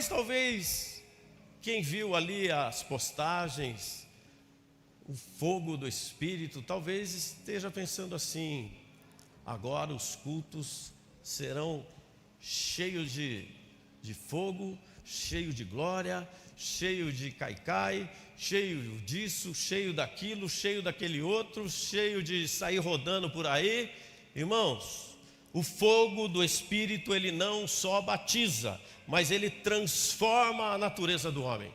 Mas talvez quem viu ali as postagens, o fogo do Espírito, talvez esteja pensando assim: agora os cultos serão cheios de fogo, cheio de glória, cheio de caicai, cheio disso, cheio daquilo, cheio daquele outro, cheio de sair rodando por aí. Irmãos, o fogo do Espírito, ele não só batiza, mas ele transforma a natureza do homem.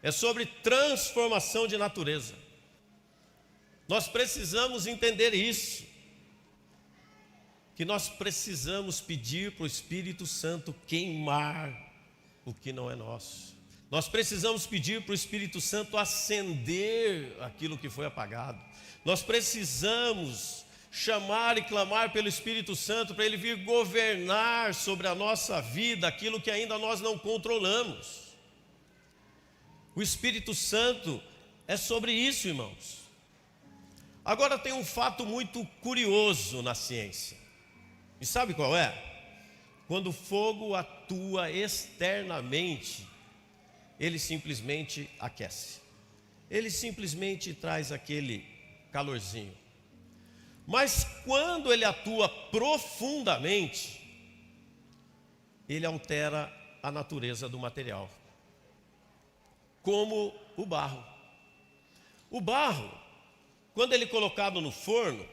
É sobre transformação de natureza. Nós precisamos entender isso, que nós precisamos pedir para o Espírito Santo queimar o que não é nosso. Nós precisamos pedir para o Espírito Santo acender aquilo que foi apagado. Nós precisamos chamar e clamar pelo Espírito Santo para ele vir governar sobre a nossa vida aquilo que ainda nós não controlamos. O Espírito Santo é sobre isso, irmãos. Agora tem um fato muito curioso na ciência. E sabe qual é? Quando o fogo atua externamente, ele simplesmente aquece. Ele simplesmente traz aquele calorzinho. Mas quando ele atua profundamente, ele altera a natureza do material. Como o barro. O barro, quando ele é colocado no forno,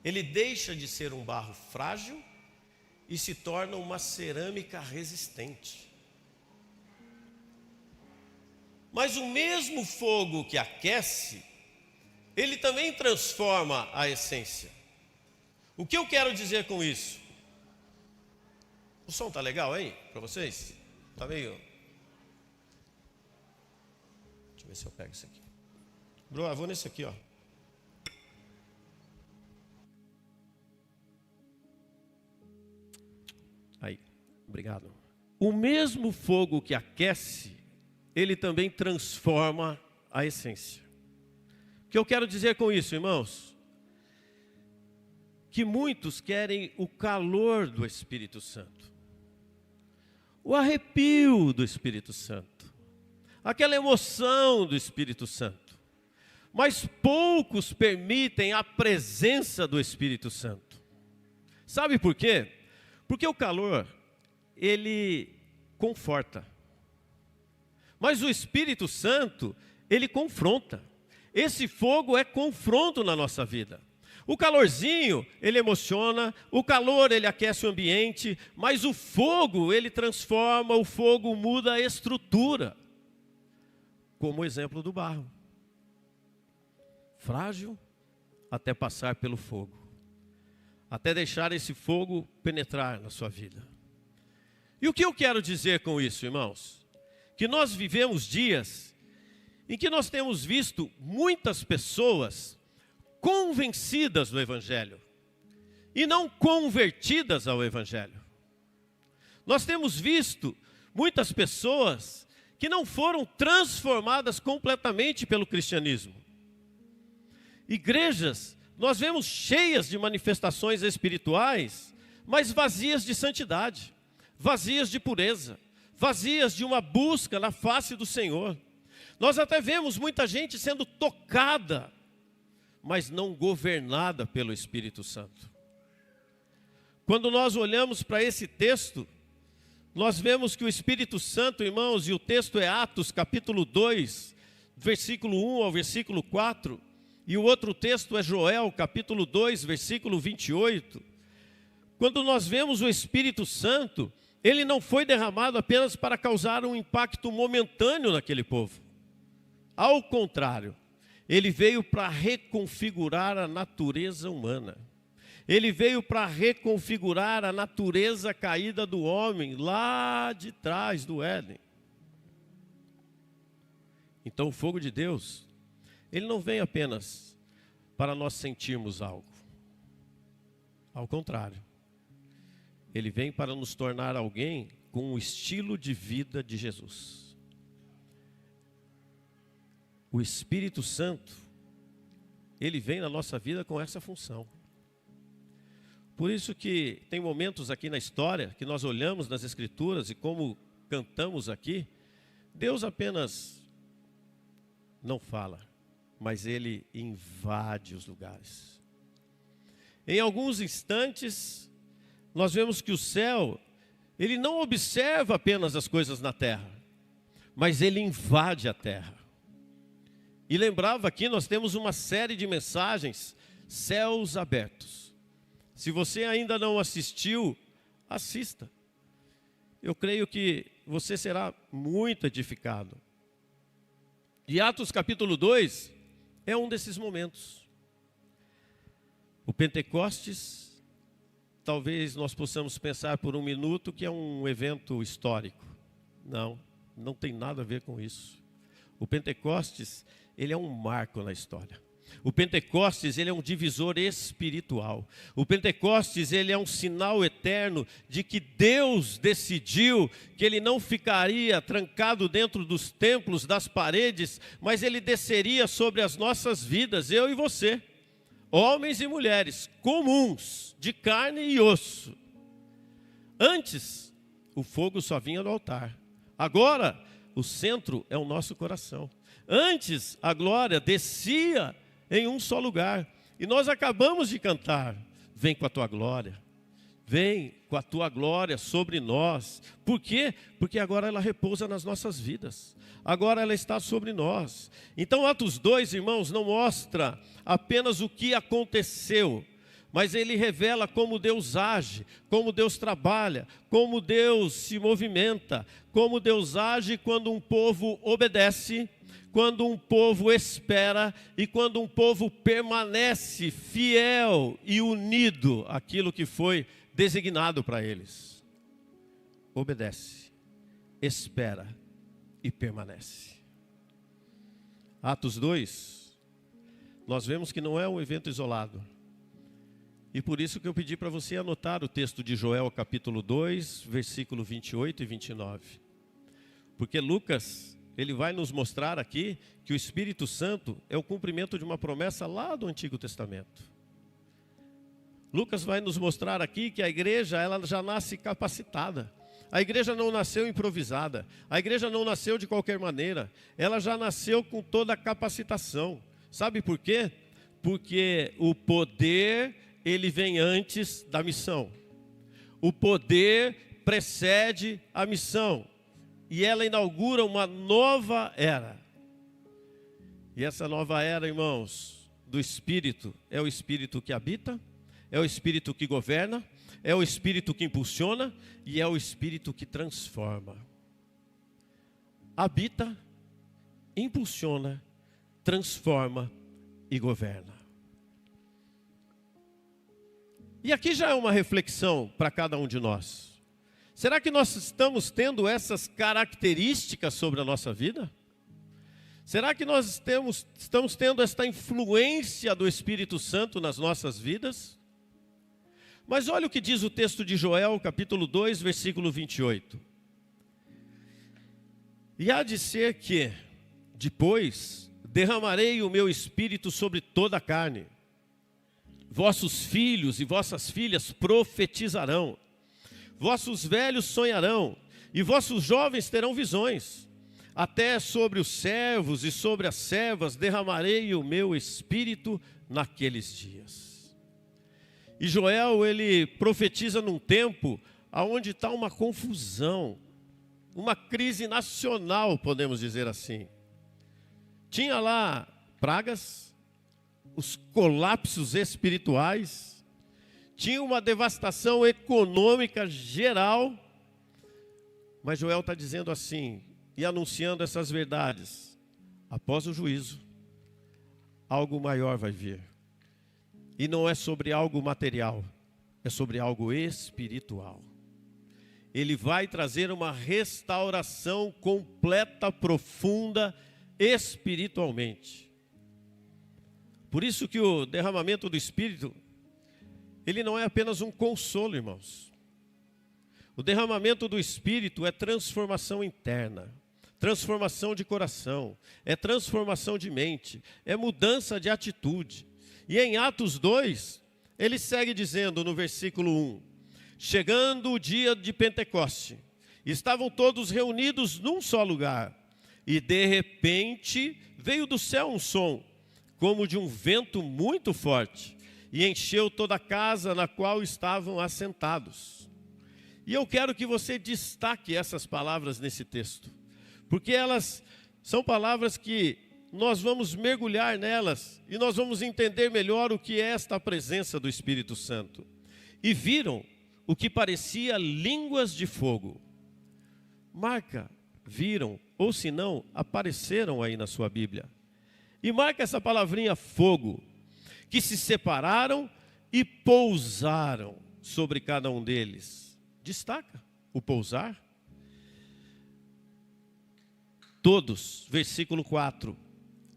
ele deixa de ser um barro frágil e se torna uma cerâmica resistente. Mas o mesmo fogo que aquece, ele também transforma a essência. O que eu quero dizer com isso? O som tá legal aí para vocês? Tá meio... Deixa eu ver se eu pego isso aqui. Bro, eu vou nesse aqui, ó. Aí, obrigado. O mesmo fogo que aquece, ele também transforma a essência. O que eu quero dizer com isso, irmãos? Que muitos querem o calor do Espírito Santo, o arrepio do Espírito Santo, aquela emoção do Espírito Santo, mas poucos permitem a presença do Espírito Santo. Sabe por quê? Porque o calor, ele conforta. Mas o Espírito Santo, ele confronta. Esse fogo é confronto na nossa vida. O calorzinho, ele emociona, o calor, ele aquece o ambiente, mas o fogo, ele transforma, o fogo muda a estrutura. Como o exemplo do barro. Frágil até passar pelo fogo. Até deixar esse fogo penetrar na sua vida. E o que eu quero dizer com isso, irmãos? Que nós vivemos dias em que nós temos visto muitas pessoas convencidas do Evangelho e não convertidas ao Evangelho. Nós temos visto muitas pessoas que não foram transformadas completamente pelo cristianismo. Igrejas, nós vemos cheias de manifestações espirituais, mas vazias de santidade, vazias de pureza, vazias de uma busca na face do Senhor. Nós até vemos muita gente sendo tocada, mas não governada pelo Espírito Santo. Quando nós olhamos para esse texto, nós vemos que o Espírito Santo, irmãos, e o texto é Atos capítulo 2, versículo 1 ao versículo 4, e o outro texto é Joel capítulo 2, versículo 28. Quando nós vemos o Espírito Santo, ele não foi derramado apenas para causar um impacto momentâneo naquele povo. Ao contrário, ele veio para reconfigurar a natureza humana. Ele veio para reconfigurar a natureza caída do homem, lá de trás do Éden. Então o fogo de Deus, ele não vem apenas para nós sentirmos algo. Ao contrário, ele vem para nos tornar alguém com o estilo de vida de Jesus. O Espírito Santo, ele vem na nossa vida com essa função. Por isso que tem momentos aqui na história que nós olhamos nas Escrituras e como cantamos aqui, Deus apenas não fala, mas Ele invade os lugares. Em alguns instantes, nós vemos que o céu, ele não observa apenas as coisas na terra, mas ele invade a terra. E lembrava aqui, nós temos uma série de mensagens, Céus Abertos. Se você ainda não assistiu, assista. Eu creio que você será muito edificado. E Atos capítulo 2 é um desses momentos. O Pentecostes, talvez nós possamos pensar por um minuto que é um evento histórico. Não tem nada a ver com isso. O Pentecostes, ele é um marco na história. O Pentecostes, ele é um divisor espiritual. O Pentecostes, ele é um sinal eterno de que Deus decidiu que ele não ficaria trancado dentro dos templos, das paredes, mas ele desceria sobre as nossas vidas, eu e você. Homens e mulheres comuns, de carne e osso. Antes, o fogo só vinha no altar. Agora, o centro é o nosso coração. Antes, a glória descia em um só lugar. E nós acabamos de cantar, vem com a tua glória. Vem com a tua glória sobre nós. Por quê? Porque agora ela repousa nas nossas vidas. Agora ela está sobre nós. Então Atos 2, irmãos, não mostra apenas o que aconteceu, mas ele revela como Deus age, como Deus trabalha, como Deus se movimenta, como Deus age quando um povo obedece, quando um povo espera e quando um povo permanece fiel e unido àquilo que foi designado para eles. Obedece, espera e permanece. Atos 2, nós vemos que não é um evento isolado. E por isso que eu pedi para você anotar o texto de Joel, capítulo 2, versículo 28 e 29. Porque Lucas, ele vai nos mostrar aqui que o Espírito Santo é o cumprimento de uma promessa lá do Antigo Testamento. Lucas vai nos mostrar aqui que a igreja, ela já nasce capacitada. A igreja não nasceu improvisada. A igreja não nasceu de qualquer maneira. Ela já nasceu com toda a capacitação. Sabe por quê? Porque o poder, ele vem antes da missão. O poder precede a missão. E ela inaugura uma nova era. E essa nova era, irmãos, do Espírito, é o Espírito que habita, é o Espírito que governa, é o Espírito que impulsiona e é o Espírito que transforma. Habita, impulsiona, transforma e governa. E aqui já é uma reflexão para cada um de nós. Será que nós estamos tendo essas características sobre a nossa vida? Será que nós estamos tendo esta influência do Espírito Santo nas nossas vidas? Mas olha o que diz o texto de Joel, capítulo 2, versículo 28. E há de ser que, depois, derramarei o meu Espírito sobre toda a carne. Vossos filhos e vossas filhas profetizarão. Vossos velhos sonharão, e vossos jovens terão visões. Até sobre os servos e sobre as servas derramarei o meu Espírito naqueles dias. E Joel, ele profetiza num tempo onde está uma confusão, uma crise nacional, podemos dizer assim. Tinha lá pragas, os colapsos espirituais, tinha uma devastação econômica geral, mas Joel está dizendo assim, e anunciando essas verdades: após o juízo, algo maior vai vir. E não é sobre algo material, é sobre algo espiritual. Ele vai trazer uma restauração completa, profunda, espiritualmente. Por isso que o derramamento do Espírito, ele não é apenas um consolo, irmãos. O derramamento do Espírito é transformação interna, transformação de coração, é transformação de mente, é mudança de atitude. E em Atos 2, ele segue dizendo no versículo 1, chegando o dia de Pentecoste, Estavam todos reunidos num só lugar. E de repente veio do céu um som, como de um vento muito forte, e encheu toda a casa na qual estavam assentados. E eu quero que você destaque essas palavras nesse texto, porque elas são palavras que nós vamos mergulhar nelas e nós vamos entender melhor o que é esta presença do Espírito Santo. E viram o que parecia línguas de fogo. Marca, viram, ou se não, apareceram aí na sua Bíblia. E marca essa palavrinha fogo, que se separaram e pousaram sobre cada um deles. Destaca o pousar. Todos, versículo 4,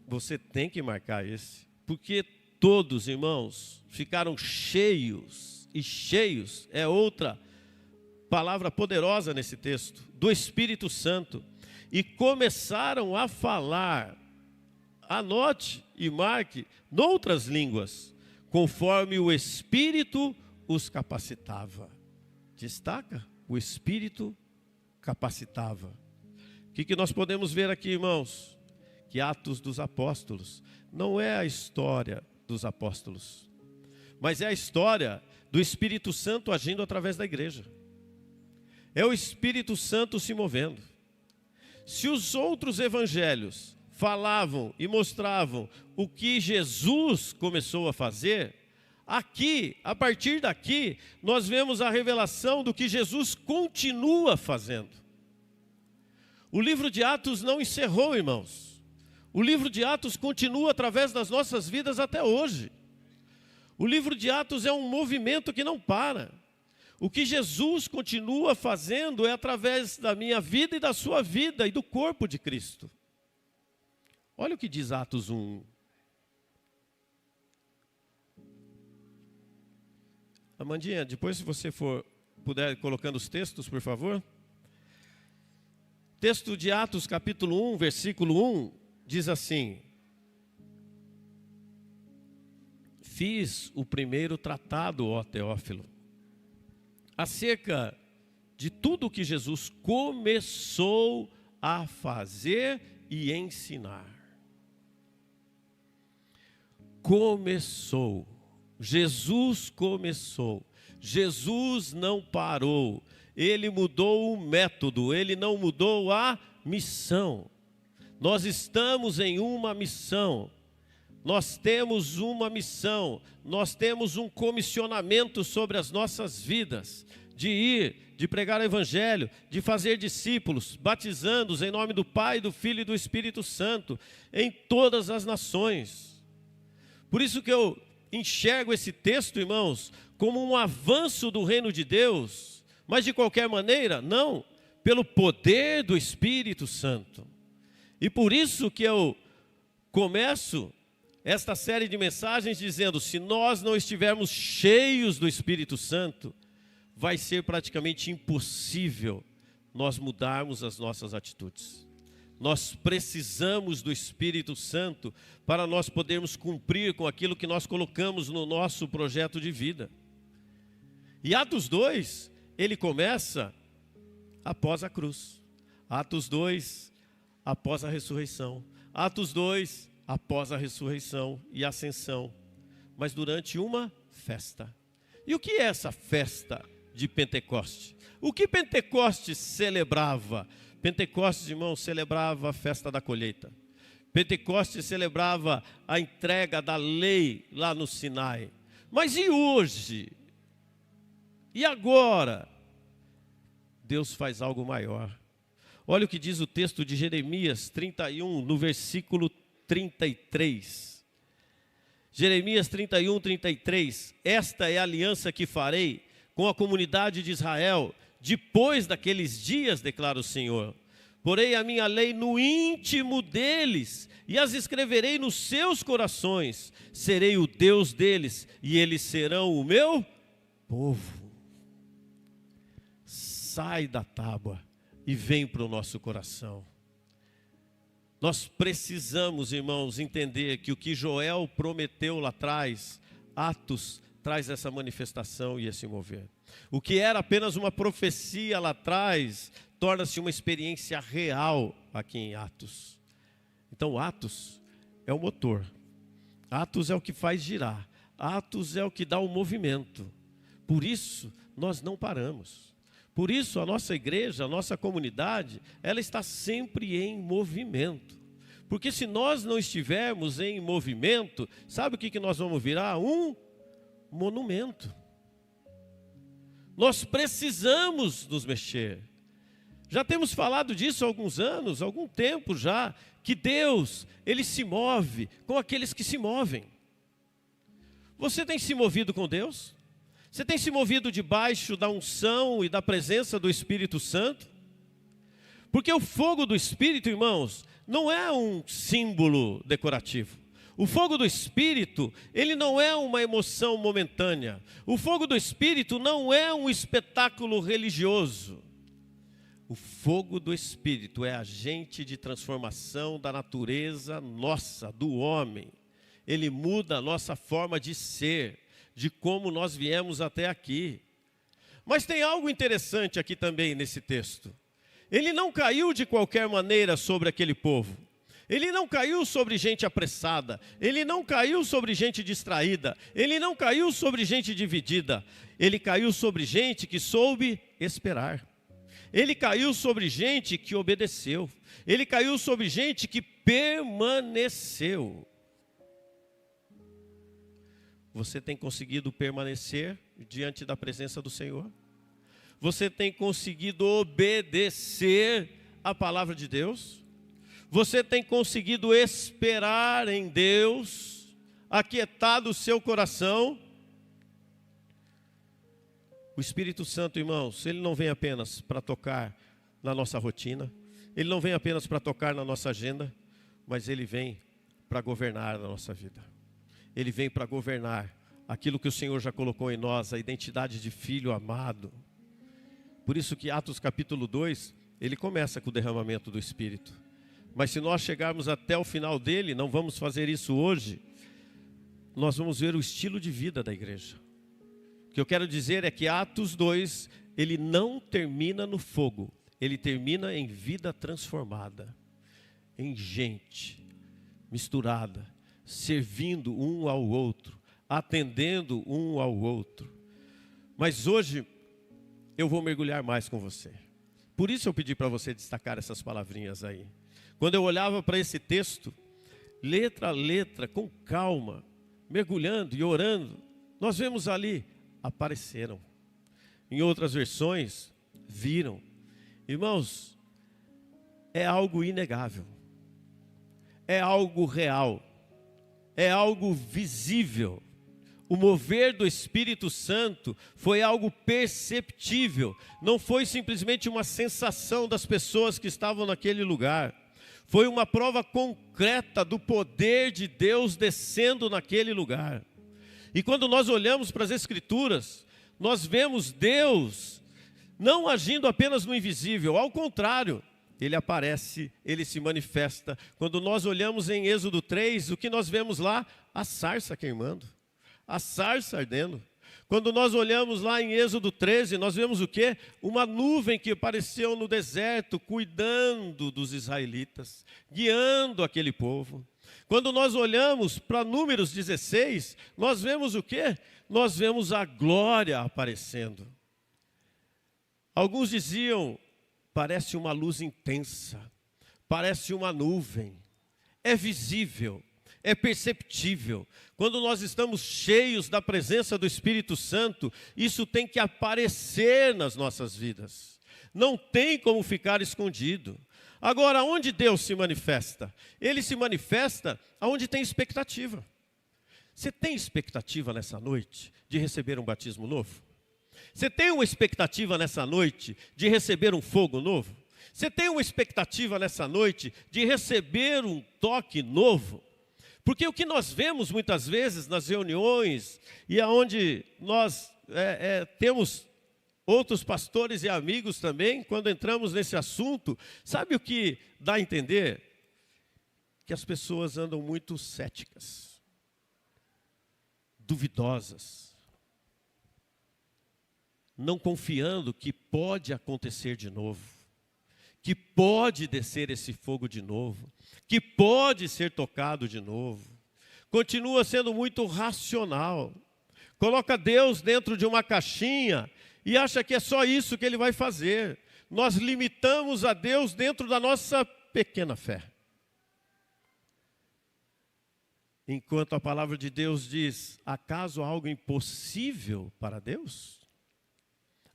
você tem que marcar esse, porque todos, irmãos, ficaram cheios, e cheios é outra palavra poderosa nesse texto, do Espírito Santo, e começaram a falar, anote e marque, noutras línguas, conforme o Espírito os capacitava. Destaca, o Espírito capacitava. O que nós podemos ver aqui, irmãos? Que Atos dos Apóstolos não é a história dos apóstolos, mas é a história do Espírito Santo agindo através da igreja. É o Espírito Santo se movendo. Se os outros evangelhos falavam e mostravam o que Jesus começou a fazer, aqui, a partir daqui, nós vemos a revelação do que Jesus continua fazendo. O livro de Atos não encerrou, irmãos. O livro de Atos continua através das nossas vidas até hoje. O livro de Atos é um movimento que não para. O que Jesus continua fazendo é através da minha vida e da sua vida e do corpo de Cristo. Olha o que diz Atos 1. Amandinha, depois se você puder ir colocando os textos, por favor. Texto de Atos capítulo 1, versículo 1, diz assim: fiz o primeiro tratado, ó Teófilo, acerca de tudo que Jesus começou a fazer e ensinar. Começou. Jesus começou. Jesus não parou. Ele mudou o método, ele não mudou a missão. Nós estamos em uma missão. Nós temos uma missão, nós temos um comissionamento sobre as nossas vidas, de ir, de pregar o Evangelho, de fazer discípulos, batizando-os em nome do Pai, do Filho e do Espírito Santo, em todas as nações. Por isso que eu enxergo esse texto, irmãos, como um avanço do reino de Deus, mas de qualquer maneira, não, pelo poder do Espírito Santo. E por isso que eu começo esta série de mensagens dizendo, se nós não estivermos cheios do Espírito Santo, vai ser praticamente impossível nós mudarmos as nossas atitudes. Nós precisamos do Espírito Santo para nós podermos cumprir com aquilo que nós colocamos no nosso projeto de vida. E Atos 2, ele começa após a cruz. Atos 2, após a ressurreição. Atos 2, após a ressurreição e ascensão, mas durante uma festa. E o que é essa festa de Pentecoste? O que Pentecostes celebrava? Pentecostes, irmãos, celebrava a festa da colheita. Pentecostes celebrava a entrega da lei lá no Sinai. Mas e hoje? E agora? Deus faz algo maior. Olha o que diz o texto de Jeremias 31, no versículo 33. Jeremias 31, 33. Esta é a aliança que farei com a comunidade de Israel depois daqueles dias, declara o Senhor. Porei a minha lei no íntimo deles e as escreverei nos seus corações. Serei o Deus deles e eles serão o meu povo. Sai da tábua e vem para o nosso coração. Nós precisamos, irmãos, entender que o que Joel prometeu lá atrás, Atos traz essa manifestação e esse mover. O que era apenas uma profecia lá atrás, torna-se uma experiência real aqui em Atos. Então, Atos é o motor. Atos é o que faz girar. Atos é o que dá o movimento. Por isso, nós não paramos. Por isso, a nossa igreja, a nossa comunidade, ela está sempre em movimento. Porque se nós não estivermos em movimento, sabe o que nós vamos virar? Um monumento. Nós precisamos nos mexer. Já temos falado disso há alguns anos, há algum tempo já, que Deus, Ele se move com aqueles que se movem. Você tem se movido com Deus? Você tem se movido debaixo da unção e da presença do Espírito Santo? Porque o fogo do Espírito, irmãos, não é um símbolo decorativo. O fogo do Espírito, ele não é uma emoção momentânea. O fogo do Espírito não é um espetáculo religioso. O fogo do Espírito é agente de transformação da natureza nossa, do homem. Ele muda a nossa forma de ser, de como nós viemos até aqui. Mas tem algo interessante aqui também nesse texto. Ele não caiu de qualquer maneira sobre aquele povo. Ele não caiu sobre gente apressada, ele não caiu sobre gente distraída, ele não caiu sobre gente dividida, ele caiu sobre gente que soube esperar. Ele caiu sobre gente que obedeceu, ele caiu sobre gente que permaneceu. Você tem conseguido permanecer diante da presença do Senhor? Você tem conseguido obedecer a palavra de Deus? Você tem conseguido esperar em Deus, aquietado o seu coração? O Espírito Santo, irmãos, Ele não vem apenas para tocar na nossa rotina, Ele não vem apenas para tocar na nossa agenda, mas Ele vem para governar a nossa vida. Ele vem para governar aquilo que o Senhor já colocou em nós, a identidade de filho amado. Por isso que Atos capítulo 2, ele começa com o derramamento do Espírito. Mas se nós chegarmos até o final dele, não vamos fazer isso hoje, nós vamos ver o estilo de vida da igreja. O que eu quero dizer é que Atos 2, ele não termina no fogo, ele termina em vida transformada, em gente misturada, servindo um ao outro, atendendo um ao outro. Mas hoje eu vou mergulhar mais com você. Por isso eu pedi para você destacar essas palavrinhas aí. Quando eu olhava para esse texto, letra a letra, com calma, mergulhando e orando, nós vemos ali, apareceram. Em outras versões, viram. Irmãos, é algo inegável. É algo real. É algo visível. O mover do Espírito Santo foi algo perceptível. Não foi simplesmente uma sensação das pessoas que estavam naquele lugar. Foi uma prova concreta do poder de Deus descendo naquele lugar. E quando nós olhamos para as Escrituras, nós vemos Deus não agindo apenas no invisível, ao contrário, Ele aparece, Ele se manifesta. Quando nós olhamos em Êxodo 3, o que nós vemos lá? A sarça queimando, a sarça ardendo. Quando nós olhamos lá em Êxodo 13, nós vemos o quê? Uma nuvem que apareceu no deserto, cuidando dos israelitas, guiando aquele povo. Quando nós olhamos para Números 16, nós vemos o quê? Nós vemos a glória aparecendo. Alguns diziam, parece uma luz intensa, parece uma nuvem, é visível. É perceptível. Quando nós estamos cheios da presença do Espírito Santo, isso tem que aparecer nas nossas vidas. Não tem como ficar escondido. Agora, onde Deus se manifesta? Ele se manifesta onde tem expectativa. Você tem expectativa nessa noite de receber um batismo novo? Você tem uma expectativa nessa noite de receber um fogo novo? Você tem uma expectativa nessa noite de receber um toque novo? Porque o que nós vemos muitas vezes nas reuniões e aonde nós temos outros pastores e amigos também, quando entramos nesse assunto, sabe o que dá a entender? Que as pessoas andam muito céticas, duvidosas, não confiando que pode acontecer de novo. que pode descer esse fogo de novo, que pode ser tocado de novo. Continua sendo muito racional. Coloca Deus dentro de uma caixinha e acha que é só isso que Ele vai fazer. Nós limitamos a Deus dentro da nossa pequena fé. Enquanto a palavra de Deus diz, acaso há algo impossível para Deus?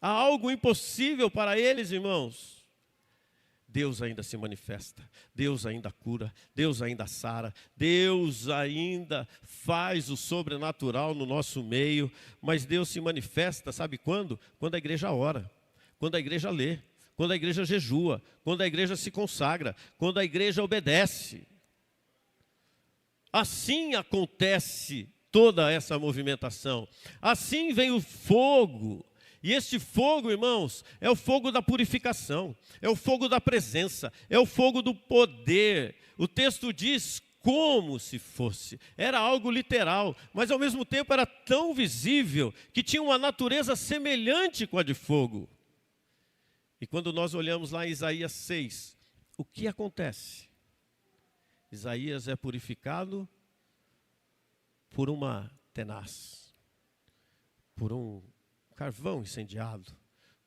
Há algo impossível para eles, irmãos? Deus ainda se manifesta, Deus ainda cura, Deus ainda sara, Deus ainda faz o sobrenatural no nosso meio, mas Deus se manifesta, sabe quando? Quando a igreja ora, quando a igreja lê, quando a igreja jejua, quando a igreja se consagra, quando a igreja obedece. Assim acontece toda essa movimentação, assim vem o fogo. E este fogo, irmãos, é o fogo da purificação, é o fogo da presença, é o fogo do poder. O texto diz como se fosse, era algo literal, mas ao mesmo tempo era tão visível que tinha uma natureza semelhante com a de fogo. E quando nós olhamos lá em Isaías 6, o que acontece? Isaías é purificado por uma tenaz, por um carvão incendiado,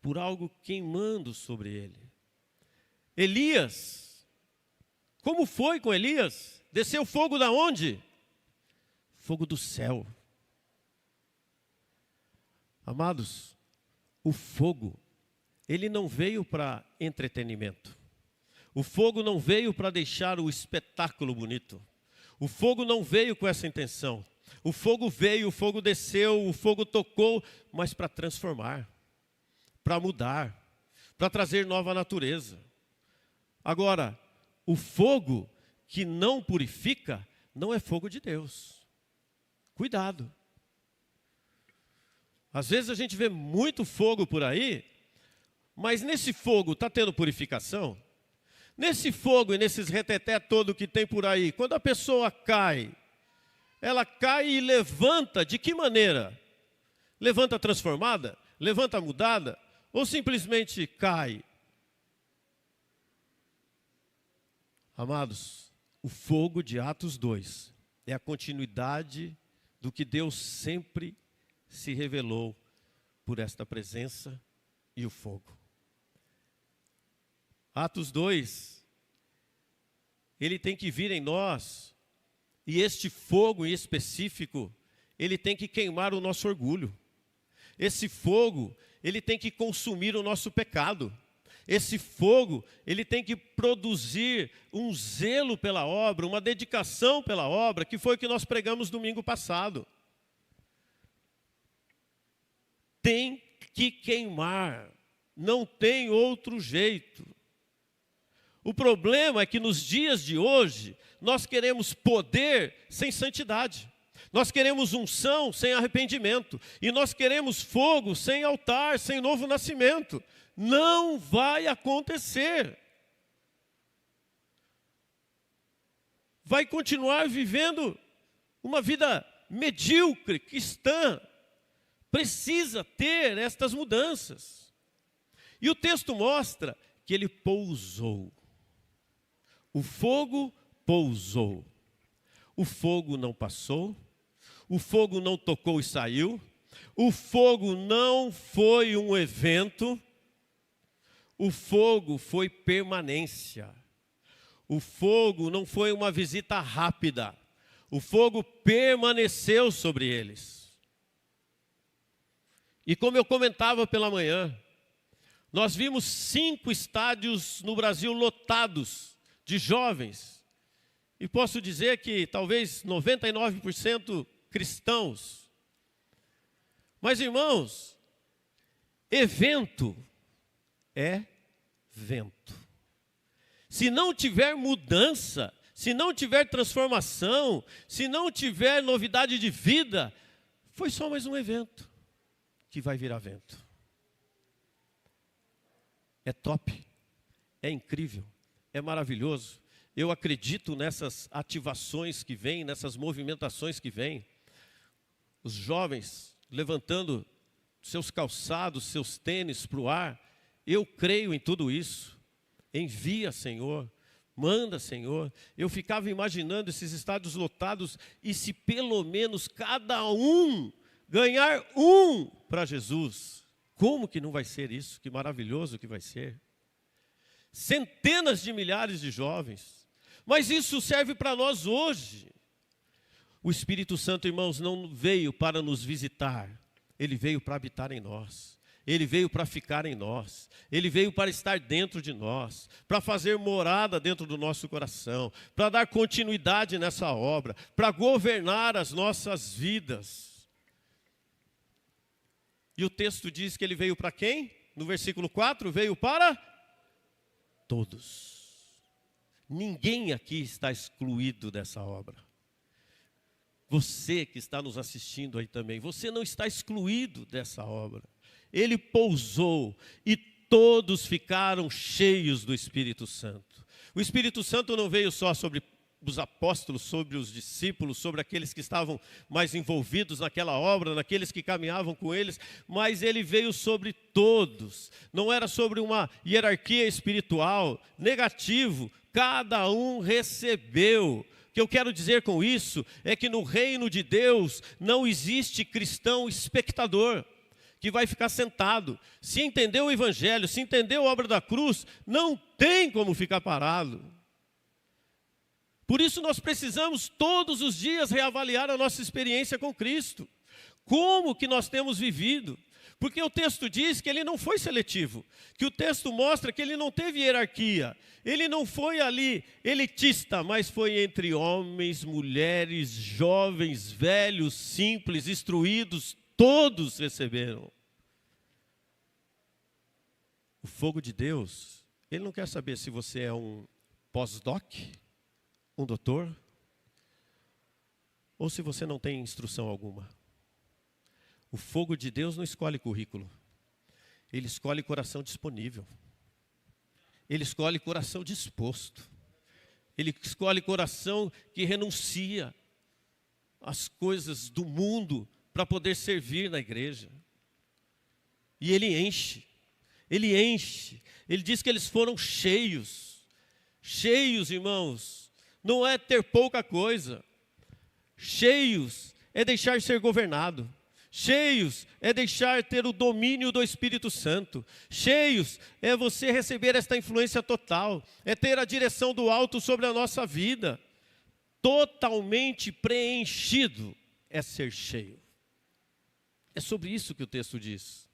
por algo queimando sobre ele. Elias, como foi com Elias? Desceu fogo da onde? Fogo do céu. Amados, o fogo, ele não veio para entretenimento. O fogo não veio para deixar o espetáculo bonito. O fogo não veio com essa intenção. O fogo veio, o fogo desceu, o fogo tocou, mas para transformar, para mudar, para trazer nova natureza. Agora, o fogo que não purifica, não é fogo de Deus. Cuidado. Às vezes a gente vê muito fogo por aí, mas nesse fogo está tendo purificação? Nesse fogo e nesses reteté todo que tem por aí, quando a pessoa cai, ela cai e levanta de que maneira? Levanta transformada? Levanta mudada? Ou simplesmente cai? Amados, o fogo de Atos 2 é a continuidade do que Deus sempre se revelou por esta presença e o fogo. Atos 2, ele tem que vir em nós, e este fogo em específico, ele tem que queimar o nosso orgulho. Esse fogo, ele tem que consumir o nosso pecado. Esse fogo, ele tem que produzir um zelo pela obra, uma dedicação pela obra, que foi o que nós pregamos domingo passado. Tem que queimar, não tem outro jeito. O problema é que nos dias de hoje, nós queremos poder sem santidade. Nós queremos unção sem arrependimento. E nós queremos fogo sem altar, sem novo nascimento. Não vai acontecer. Vai continuar vivendo uma vida medíocre, cristã. Precisa ter estas mudanças. E o texto mostra que ele pousou. O fogo pousou. O fogo não passou. O fogo não tocou e saiu. O fogo não foi um evento. O fogo foi permanência. O fogo não foi uma visita rápida. O fogo permaneceu sobre eles. E como eu comentava pela manhã, nós vimos 5 estádios no Brasil lotados de jovens, e posso dizer que talvez 99% cristãos. Mas, irmãos, evento é vento. Se não tiver mudança, se não tiver transformação, se não tiver novidade de vida, foi só mais um evento que vai virar vento. É top, é incrível. É maravilhoso. Eu acredito nessas ativações que vêm, nessas movimentações que vêm. Os jovens levantando seus calçados, seus tênis para o ar. Eu creio em tudo isso. Envia, Senhor. Manda, Senhor. Eu ficava imaginando esses estádios lotados e se pelo menos cada um ganhar um para Jesus. Como que não vai ser isso? Que maravilhoso que vai ser. Centenas de milhares de jovens. Mas isso serve para nós hoje. O Espírito Santo, irmãos, não veio para nos visitar. Ele veio para habitar em nós. Ele veio para ficar em nós. Ele veio para estar dentro de nós, para fazer morada dentro do nosso coração, para dar continuidade nessa obra, para governar as nossas vidas. E o texto diz que ele veio para quem? No versículo 4, veio para todos. Ninguém aqui está excluído dessa obra. Você que está nos assistindo aí também, você não está excluído dessa obra. Ele pousou e todos ficaram cheios do Espírito Santo. O Espírito Santo não veio só sobre os apóstolos, sobre os discípulos, sobre aqueles que estavam mais envolvidos naquela obra, naqueles que caminhavam com eles, mas ele veio sobre todos. Não era sobre uma hierarquia espiritual, negativo, cada um recebeu. O que eu quero dizer com isso é que no reino de Deus não existe cristão espectador, que vai ficar sentado. Se entendeu o evangelho, se entendeu a obra da cruz, não tem como ficar parado. Por isso nós precisamos todos os dias reavaliar a nossa experiência com Cristo. Como que nós temos vivido? Porque o texto diz que ele não foi seletivo, que o texto mostra que ele não teve hierarquia, ele não foi ali elitista, mas foi entre homens, mulheres, jovens, velhos, simples, instruídos, todos receberam. O fogo de Deus, ele não quer saber se você é um pós-doc, um doutor, ou se você não tem instrução alguma. O fogo de Deus não escolhe currículo. Ele escolhe coração disponível. Ele escolhe coração disposto. Ele escolhe coração que renuncia às coisas do mundo para poder servir na igreja. E ele enche. Ele enche. Ele diz que eles foram cheios. Cheios, irmãos, não é ter pouca coisa. Cheios é deixar ser governado. Cheios é deixar ter o domínio do Espírito Santo. Cheios é você receber esta influência total. É ter a direção do alto sobre a nossa vida. Totalmente preenchido é ser cheio. É sobre isso que o texto diz.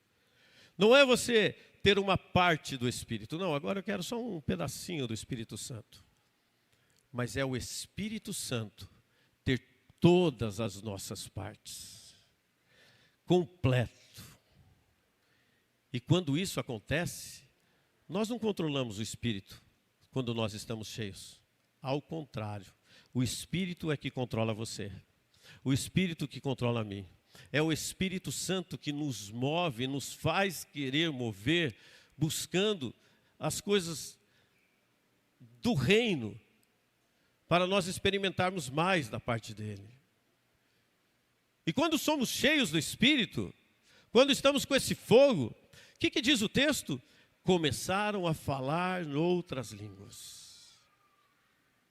Não é você ter uma parte do Espírito. Não, agora eu quero só um pedacinho do Espírito Santo. Mas é o Espírito Santo ter todas as nossas partes. Completo. E quando isso acontece, nós não controlamos o Espírito quando nós estamos cheios. Ao contrário, o Espírito é que controla você. O Espírito que controla a mim. É o Espírito Santo que nos move, nos faz querer mover, buscando as coisas do reino, para nós experimentarmos mais da parte dele. E quando somos cheios do Espírito, quando estamos com esse fogo, o que diz o texto? Começaram a falar noutras línguas.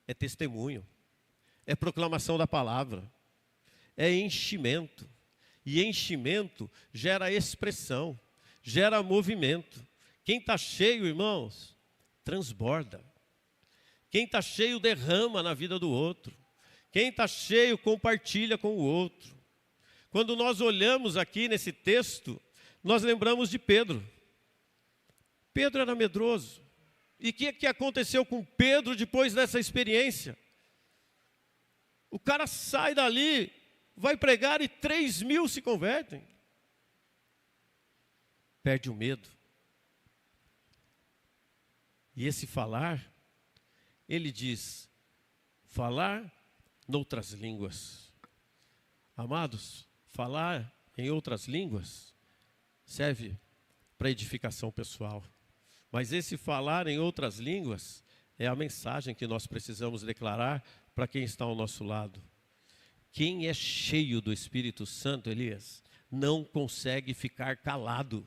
É testemunho, é proclamação da palavra, é enchimento. E enchimento gera expressão, gera movimento. Quem está cheio, irmãos, transborda. Quem está cheio derrama na vida do outro. Quem está cheio compartilha com o outro. Quando nós olhamos aqui nesse texto, nós lembramos de Pedro. Pedro era medroso. E o que aconteceu com Pedro depois dessa experiência? O cara sai dali, vai pregar e 3.000 se convertem. Perde o medo. E esse falar, ele diz, falar noutras línguas. Amados, falar em outras línguas serve para edificação pessoal. Mas esse falar em outras línguas é a mensagem que nós precisamos declarar para quem está ao nosso lado. Quem é cheio do Espírito Santo, Elias, não consegue ficar calado.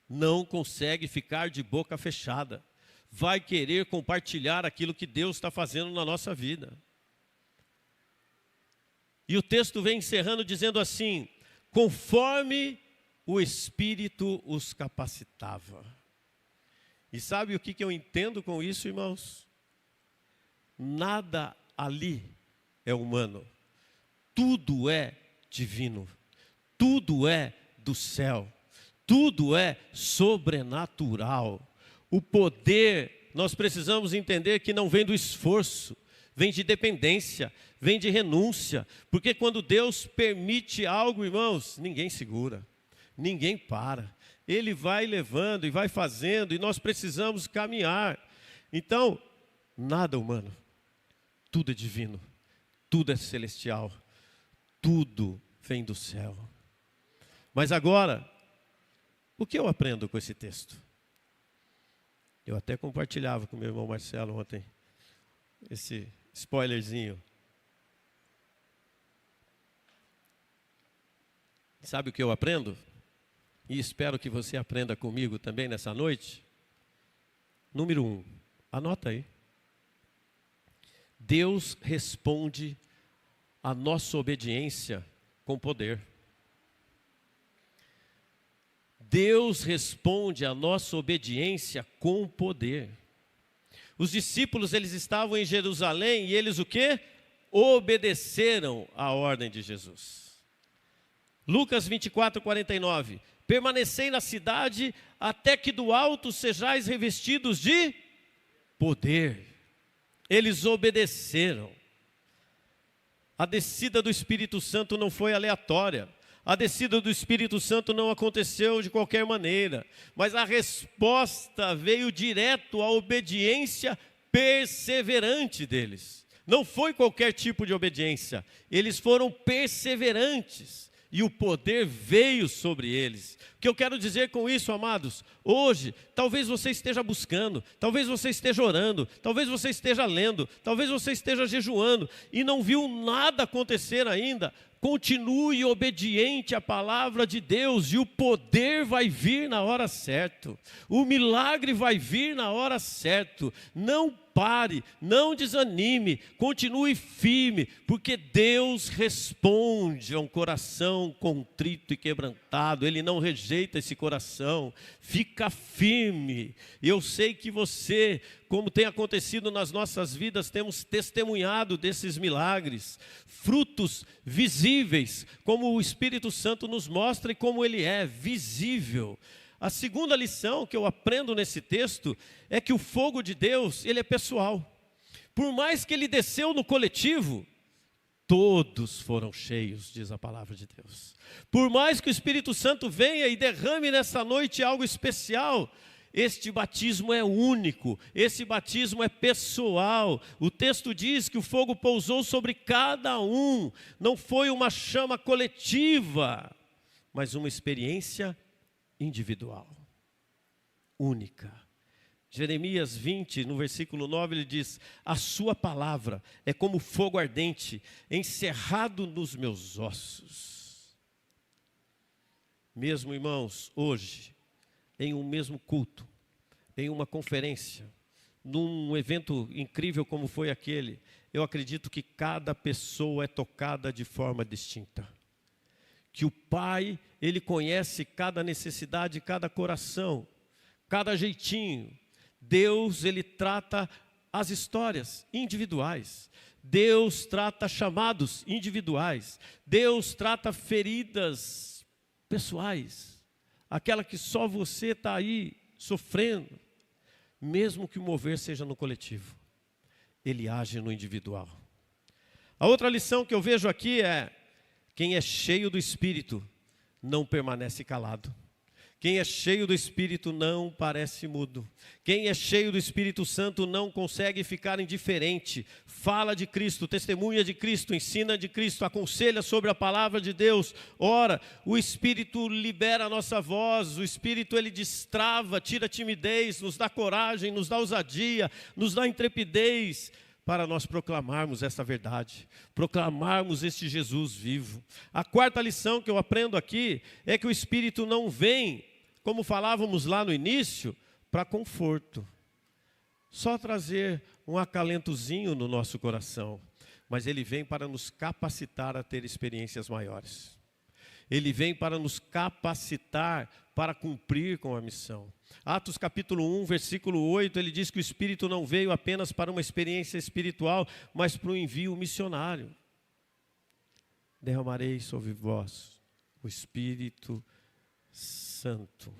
Não consegue ficar de boca fechada. vai querer compartilhar aquilo que Deus está fazendo na nossa vida. E o texto vem encerrando dizendo assim: conforme o Espírito os capacitava. E sabe o que eu entendo com isso, irmãos? Nada ali é humano. Tudo é divino. Tudo é do céu. Tudo é sobrenatural. O poder, nós precisamos entender que não vem do esforço, vem de dependência, vem de renúncia. Porque quando Deus permite algo, irmãos, ninguém segura, ninguém para. Ele vai levando e vai fazendo, e nós precisamos caminhar. Então, nada humano, tudo é divino, tudo é celestial, tudo vem do céu. Mas agora, o que eu aprendo com esse texto? Eu até compartilhava com meu irmão Marcelo ontem, esse spoilerzinho. Sabe o que eu aprendo? E espero que você aprenda comigo também nessa noite. Número 1, anota aí. Deus responde à nossa obediência com poder. Deus responde à nossa obediência com poder. Os discípulos, eles estavam em Jerusalém e eles o quê? Obedeceram à ordem de Jesus. Lucas 24:49. Permanecei na cidade até que do alto sejais revestidos de poder. Eles obedeceram. A descida do Espírito Santo não foi aleatória. A descida do Espírito Santo não aconteceu de qualquer maneira, mas a resposta veio direto à obediência perseverante deles. Não foi qualquer tipo de obediência, eles foram perseverantes e o poder veio sobre eles. O que eu quero dizer com isso, amados? Hoje, talvez você esteja buscando, talvez você esteja orando, talvez você esteja lendo, talvez você esteja jejuando e não viu nada acontecer ainda. Continue obediente à palavra de Deus e o poder vai vir na hora certa. O milagre vai vir na hora certa. Não pare, não desanime, continue firme, porque Deus responde a um coração contrito e quebrantado. Ele não rejeita esse coração. Fica firme. Eu sei que você, como tem acontecido nas nossas vidas, temos testemunhado desses milagres, frutos visíveis, como o Espírito Santo nos mostra e como ele é visível. A segunda lição que eu aprendo nesse texto é que o fogo de Deus, ele é pessoal. Por mais que ele desceu no coletivo, todos foram cheios, diz a palavra de Deus. Por mais que o Espírito Santo venha e derrame nessa noite algo especial, este batismo é único, esse batismo é pessoal. O texto diz que o fogo pousou sobre cada um, não foi uma chama coletiva, mas uma experiência individual, única. Jeremias 20, no versículo 9, ele diz: a sua palavra é como fogo ardente, encerrado nos meus ossos. Mesmo, irmãos, hoje, em um mesmo culto, em uma conferência, num evento incrível como foi aquele, eu acredito que cada pessoa é tocada de forma distinta. Que o Pai, Ele conhece cada necessidade, cada coração, cada jeitinho. Deus, Ele trata as histórias individuais. Deus trata chamados individuais. Deus trata feridas pessoais. Aquela que só você está aí sofrendo. Mesmo que o mover seja no coletivo, Ele age no individual. A outra lição que eu vejo aqui é: quem é cheio do Espírito não permanece calado. Quem é cheio do Espírito não parece mudo. Quem é cheio do Espírito Santo não consegue ficar indiferente. Fala de Cristo, testemunha de Cristo, ensina de Cristo, aconselha sobre a palavra de Deus. Ora, o Espírito libera a nossa voz, o Espírito ele destrava, tira a timidez, nos dá coragem, nos dá ousadia, nos dá intrepidez, para nós proclamarmos essa verdade, proclamarmos este Jesus vivo. A quarta lição que eu aprendo aqui é que o Espírito não vem, como falávamos lá no início, para conforto. só trazer um acalentozinho no nosso coração, mas ele vem para nos capacitar a ter experiências maiores. Ele vem para nos capacitar para cumprir com a missão. Atos capítulo 1, versículo 8, ele diz que o Espírito não veio apenas para uma experiência espiritual, mas para um envio missionário. Derramarei sobre vós o Espírito Santo,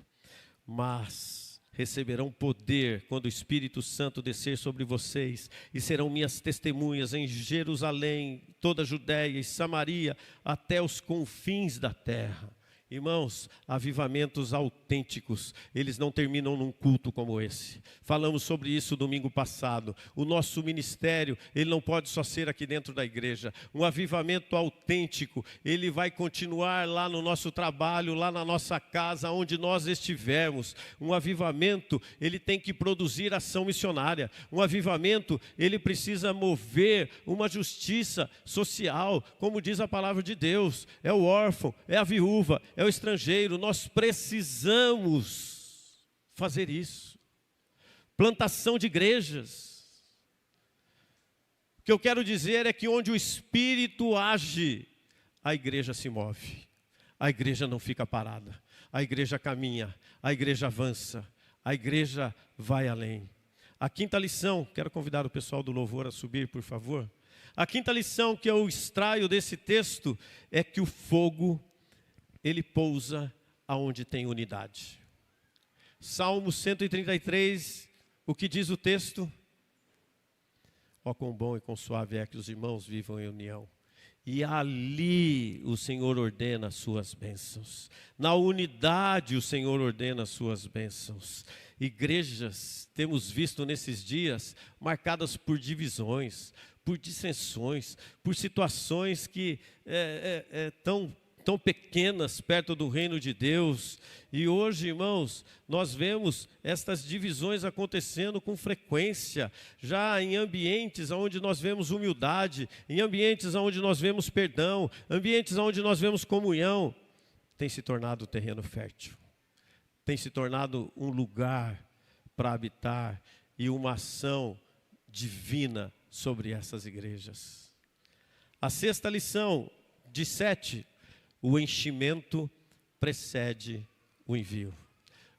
mas receberão poder quando o Espírito Santo descer sobre vocês, e serão minhas testemunhas em Jerusalém, toda a Judéia e Samaria, até os confins da terra. Irmãos, avivamentos autênticos, eles não terminam num culto como esse. Falamos sobre isso domingo passado. O nosso ministério, ele não pode só ser aqui dentro da igreja. Um avivamento autêntico, ele vai continuar lá no nosso trabalho, lá na nossa casa, onde nós estivermos. Um avivamento, ele tem que produzir ação missionária. Um avivamento, ele precisa mover uma justiça social, como diz a palavra de Deus. É o órfão, é a viúva, é o estrangeiro. Nós precisamos fazer isso. Plantação de igrejas. O que eu quero dizer é que onde o Espírito age, a igreja se move. A igreja não fica parada. A igreja caminha, a igreja avança, a igreja vai além. A quinta lição, quero convidar o pessoal do louvor a subir, por favor. A quinta lição que eu extraio desse texto é que o fogo, ele pousa aonde tem unidade. Salmo 133, o que diz o texto? Ó, quão bom e quão suave é que os irmãos vivam em união. E ali o Senhor ordena as suas bênçãos. Na unidade o Senhor ordena as suas bênçãos. Igrejas, temos visto nesses dias, marcadas por divisões, por dissensões, por situações que tão pequenas perto do reino de Deus. E hoje, irmãos, nós vemos estas divisões acontecendo com frequência, já em ambientes onde nós vemos humildade, em ambientes onde nós vemos perdão, ambientes onde nós vemos comunhão. Tem se tornado terreno fértil, tem se tornado um lugar para habitar e uma ação divina sobre essas igrejas. A sexta lição, de 7, o enchimento precede o envio.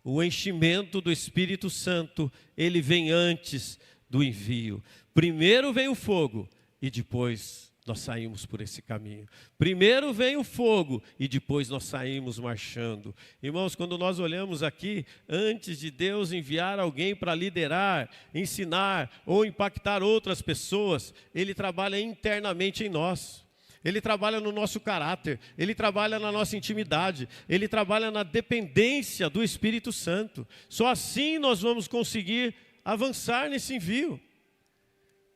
O enchimento do Espírito Santo, ele vem antes do envio. Primeiro vem o fogo e depois nós saímos por esse caminho. Primeiro vem o fogo e depois nós saímos marchando. Irmãos, quando nós olhamos aqui, antes de Deus enviar alguém para liderar, ensinar ou impactar outras pessoas, Ele trabalha internamente em nós. Ele trabalha no nosso caráter, Ele trabalha na nossa intimidade, Ele trabalha na dependência do Espírito Santo. Só assim nós vamos conseguir avançar nesse envio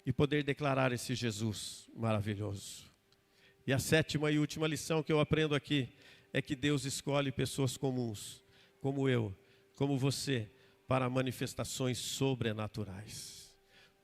e poder declarar esse Jesus maravilhoso. E a sétima e última lição que eu aprendo aqui é que Deus escolhe pessoas comuns, como eu, como você, para manifestações sobrenaturais,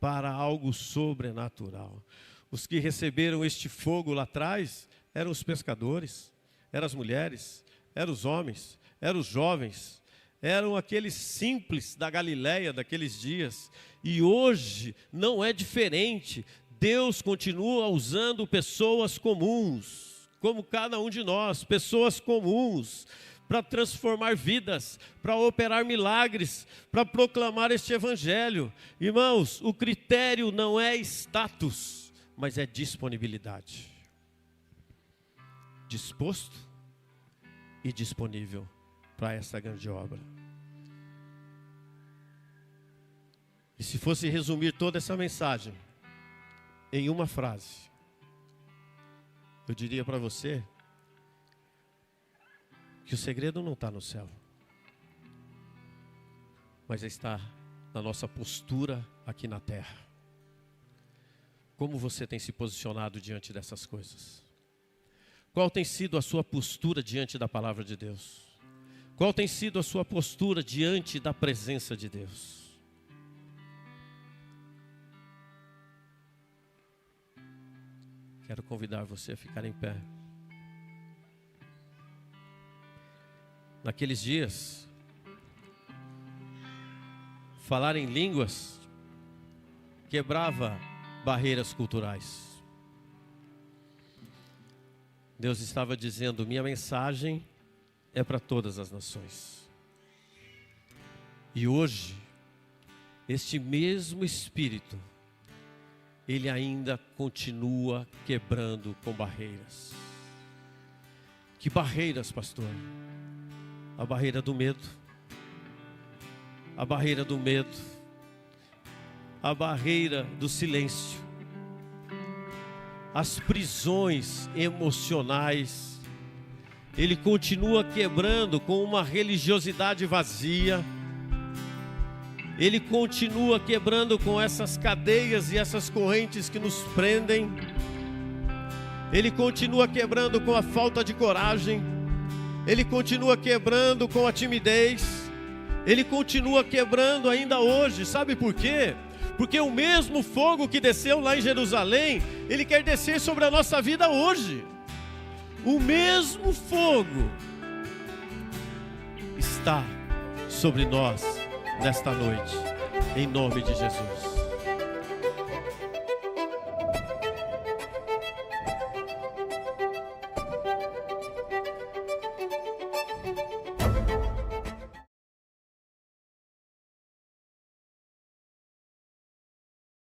para algo sobrenatural. Os que receberam este fogo lá atrás eram os pescadores, eram as mulheres, eram os homens, eram os jovens, eram aqueles simples da Galileia daqueles dias. E hoje não é diferente. Deus continua usando pessoas comuns, como cada um de nós, pessoas comuns, para transformar vidas, para operar milagres, para proclamar este evangelho. Irmãos, o critério não é status, mas é disponibilidade. Disposto e disponível para essa grande obra. E se fosse resumir toda essa mensagem em uma frase, eu diria para você que o segredo não está no céu, mas está na nossa postura aqui na terra. Como você tem se posicionado diante dessas coisas? Qual tem sido a sua postura diante da palavra de Deus? Qual tem sido a sua postura diante da presença de Deus? Quero convidar você a ficar em pé. Naqueles dias, falar em línguas quebrava barreiras culturais. Deus estava dizendo: minha mensagem é para todas as nações. E hoje, este mesmo Espírito, Ele ainda continua quebrando com barreiras. Que barreiras, pastor? A barreira do medo. A barreira do medo. A barreira do silêncio. As prisões emocionais. Ele continua quebrando com uma religiosidade vazia. Ele continua quebrando com essas cadeias e essas correntes que nos prendem. Ele continua quebrando com a falta de coragem. Ele continua quebrando com a timidez. Ele continua quebrando ainda hoje. Sabe por quê? Porque o mesmo fogo que desceu lá em Jerusalém, Ele quer descer sobre a nossa vida hoje. O mesmo fogo está sobre nós nesta noite, em nome de Jesus.